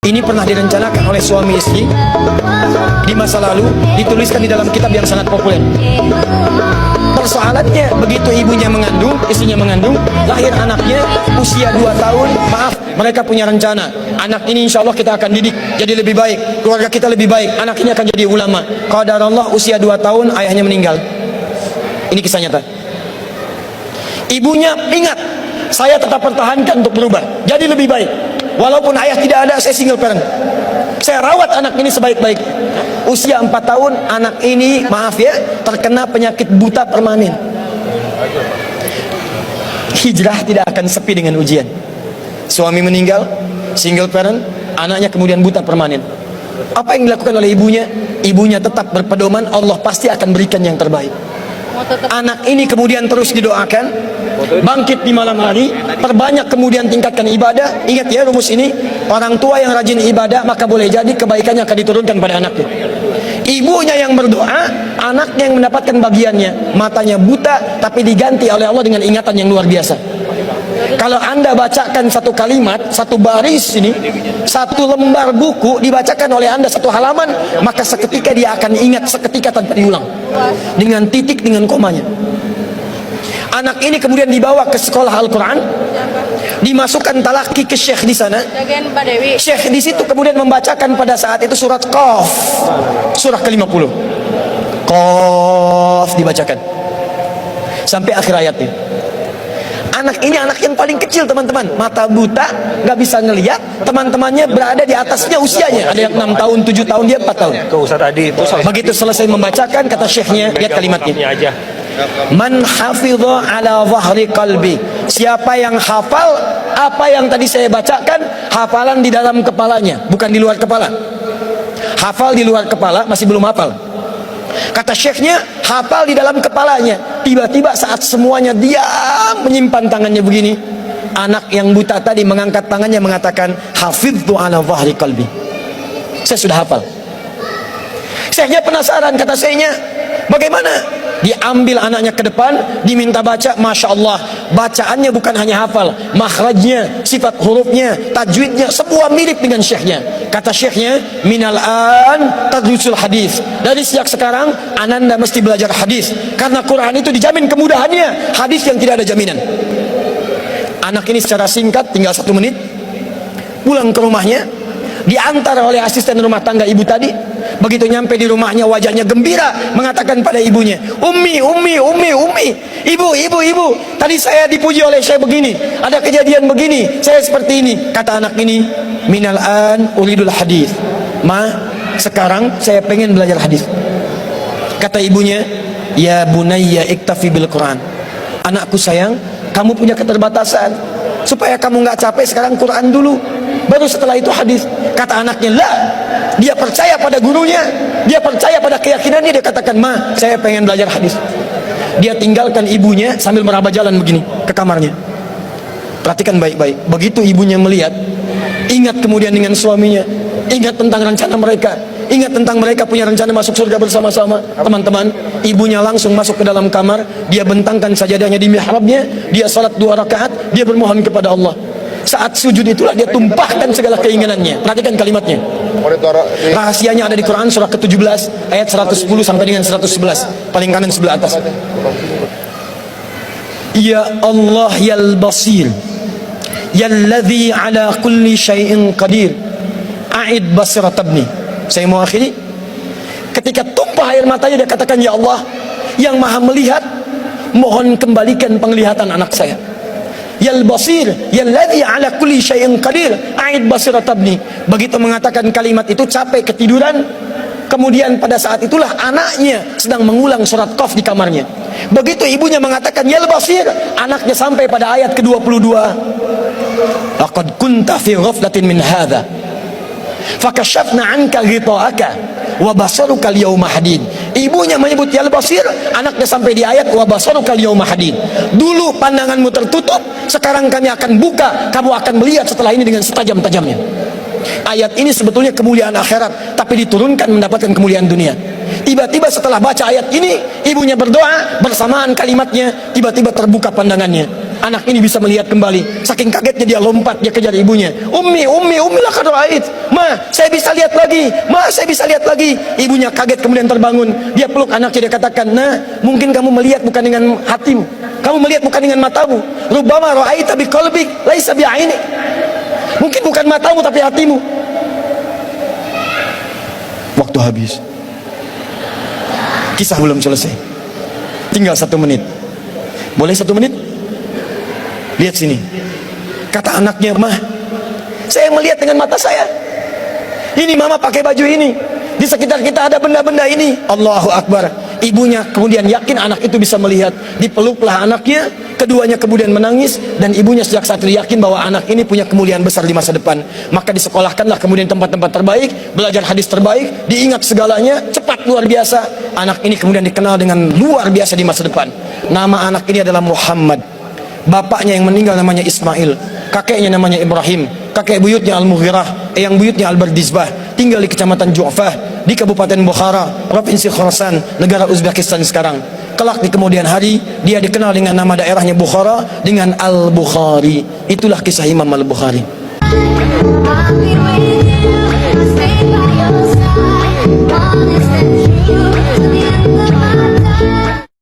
Ini pernah direncanakan oleh suami istri di masa lalu, dituliskan di dalam kitab yang sangat populer. Persoalannya, begitu ibunya mengandung, istrinya mengandung, lahir anaknya usia 2 tahun, maaf, mereka punya rencana, anak ini insya Allah kita akan didik jadi lebih baik, keluarga kita lebih baik, anak ini akan jadi ulama. Qadarullah usia 2 tahun ayahnya meninggal. Ini kisah nyata. Ibunya ingat, saya tetap pertahankan untuk berubah jadi lebih baik, walaupun ayah tidak ada, saya single parent, saya rawat anak ini sebaik-baik. Usia 4 tahun anak ini, maaf ya, terkena penyakit buta permanen. Hijrah tidak akan sepi dengan ujian. Suami meninggal, single parent, anaknya kemudian buta permanen. Apa yang dilakukan oleh ibunya? Ibunya tetap berpedoman, Allah pasti akan berikan yang terbaik. Anak ini kemudian terus didoakan, bangkit di malam hari, perbanyak kemudian tingkatkan ibadah. Ingat ya rumus ini, orang tua yang rajin ibadah maka boleh jadi kebaikannya akan diturunkan pada anaknya. Ibunya yang berdoa, anaknya yang mendapatkan bagiannya. Matanya buta tapi diganti oleh Allah dengan ingatan yang luar biasa. Kalau Anda bacakan satu kalimat, satu baris ini, satu lembar buku dibacakan oleh Anda satu halaman, maka seketika dia akan ingat seketika tanpa diulang, dengan titik, dengan komanya. Anak ini kemudian dibawa ke sekolah Al-Quran, dimasukkan talaki ke syekh di sana. Syekh di situ kemudian membacakan pada saat itu surat Qaf, surah ke-50. Qaf dibacakan sampai akhir ayatnya. Anak ini anak yang paling kecil teman-teman, mata buta, nggak bisa ngelihat. Teman-temannya berada di atasnya usianya, ada yang 6 tahun, 7 tahun, dia 4 tahun. Begitu selesai membacakan, kata syekhnya, lihat kalimatnya, man hafidha ala zahri qalbi, siapa yang hafal apa yang tadi saya bacakan, hafalan di dalam kepalanya, bukan di luar kepala. Hafal di luar kepala masih belum hafal. Kata syekhnya, hafal di dalam kepalanya. Tiba-tiba saat semuanya diam menyimpan tangannya begini, anak yang buta tadi mengangkat tangannya mengatakan, hafidhu ala zahri qalbi, saya sudah hafal. Syekhnya penasaran, kata syekhnya, bagaimana? Diambil anaknya ke depan, diminta baca. Masya Allah, bacaannya bukan hanya hafal, makhrajnya, sifat hurufnya, tajwidnya, semua mirip dengan syekhnya. Kata syekhnya, minal an tadrusul hadis, dari sejak sekarang ananda mesti belajar hadis, karena Quran itu dijamin kemudahannya, hadis yang tidak ada jaminan. Anak ini secara singkat, tinggal 1 menit pulang ke rumahnya, diantar oleh asisten rumah tangga ibu tadi. Begitu nyampe di rumahnya, wajahnya gembira, mengatakan pada ibunya, Ummi, ibu, tadi saya dipuji oleh saya begini, ada kejadian begini, saya seperti ini. Kata anak ini, minal an uridul hadis, ma, sekarang saya pengen belajar hadis. Kata ibunya, ya bunayya iktafi bil Quran, anakku sayang, kamu punya keterbatasan, supaya kamu nggak capek sekarang Quran dulu, baru setelah itu hadis. Kata anaknya, lah, dia percaya pada gurunya, dia percaya pada keyakinannya, dia katakan, ma, saya pengen belajar hadis. Dia tinggalkan ibunya sambil meraba jalan begini ke kamarnya. Perhatikan baik-baik. Begitu ibunya melihat, ingat kemudian dengan suaminya, ingat tentang rencana mereka, ingat tentang mereka punya rencana masuk surga bersama-sama. Teman-teman, ibunya langsung masuk ke dalam kamar, dia bentangkan sajadahnya di mihrabnya, dia salat 2 rakaat, dia bermohon kepada Allah. Saat sujud itulah dia tumpahkan segala keinginannya. Perhatikan kalimatnya. Rahasianya ada di Quran surah ke-17 ayat 110 sampai dengan 111, paling kanan sebelah atas. Ya Allah yal basir, yalladzi ala kulli syai'in qadir, a'id basirat ibni. Saya mau akhiri. Ketika tumpah air matanya, dia katakan, ya Allah yang maha melihat, mohon kembalikan penglihatan anak saya. Yal basir, yalladzi ala kulli syai'in qadir, a'id basirat ibni. Begitu mengatakan kalimat itu, capek ketiduran. Kemudian pada saat itulah anaknya sedang mengulang surat Qaf di kamarnya. Begitu ibunya mengatakan yal basir, anaknya sampai pada ayat ke-22. Laqad kunta fi ghaflatin min hadza fakashafna 'anka ghita'aka wa basaruka al-yawma hadid. Ibunya menyebut yal basir, anaknya sampai di ayat wa basaruka al-yawma hadid. Dulu pandanganmu tertutup, sekarang kami akan buka, kamu akan melihat setelah ini dengan setajam-tajamnya. Ayat ini sebetulnya kemuliaan akhirat, tapi diturunkan mendapatkan kemuliaan dunia. Tiba-tiba setelah baca ayat ini, ibunya berdoa, bersamaan kalimatnya, tiba-tiba terbuka pandangannya. anak ini bisa melihat kembali. Saking kagetnya dia lompat, dia kejar ibunya. Ummi laqad ra'ait. Ma, saya bisa lihat lagi. Ma, saya bisa lihat lagi. Ibunya kaget kemudian terbangun. Dia peluk anaknya, dia katakan, "Nah, mungkin kamu melihat bukan dengan hatimu. Kamu melihat bukan dengan matamu. Rubbama ra'aita biqalbik, laisa bi'ainik." Mungkin bukan matamu tapi hatimu. Waktu habis. Kisah belum selesai. Tinggal 1 menit. Boleh 1 menit? Lihat sini. Kata anaknya, "Mah, saya melihat dengan mata saya. Ini mama pakai baju ini. Di sekitar kita ada benda-benda ini." Allahu Akbar. Ibunya kemudian yakin anak itu bisa melihat. Dipeluklah anaknya. Keduanya kemudian menangis. Dan ibunya sejak saat itu yakin bahwa anak ini punya kemuliaan besar di masa depan. Maka disekolahkanlah kemudian tempat-tempat terbaik. Belajar hadis terbaik. Diingat segalanya. Cepat luar biasa. Anak ini kemudian dikenal dengan luar biasa di masa depan. Nama anak ini adalah Muhammad. Bapaknya yang meninggal namanya Ismail. Kakeknya namanya Ibrahim. Kakek buyutnya Al-Mughirah, eyang buyutnya Al-Bardizbah. Tinggal di kecamatan Ju'fah, di Kabupaten Bukhara, Provinsi Khorasan, negara Uzbekistan sekarang. Kelak di kemudian hari, dia dikenal dengan nama daerahnya Bukhara, dengan Al-Bukhari. Itulah kisah Imam Al-Bukhari.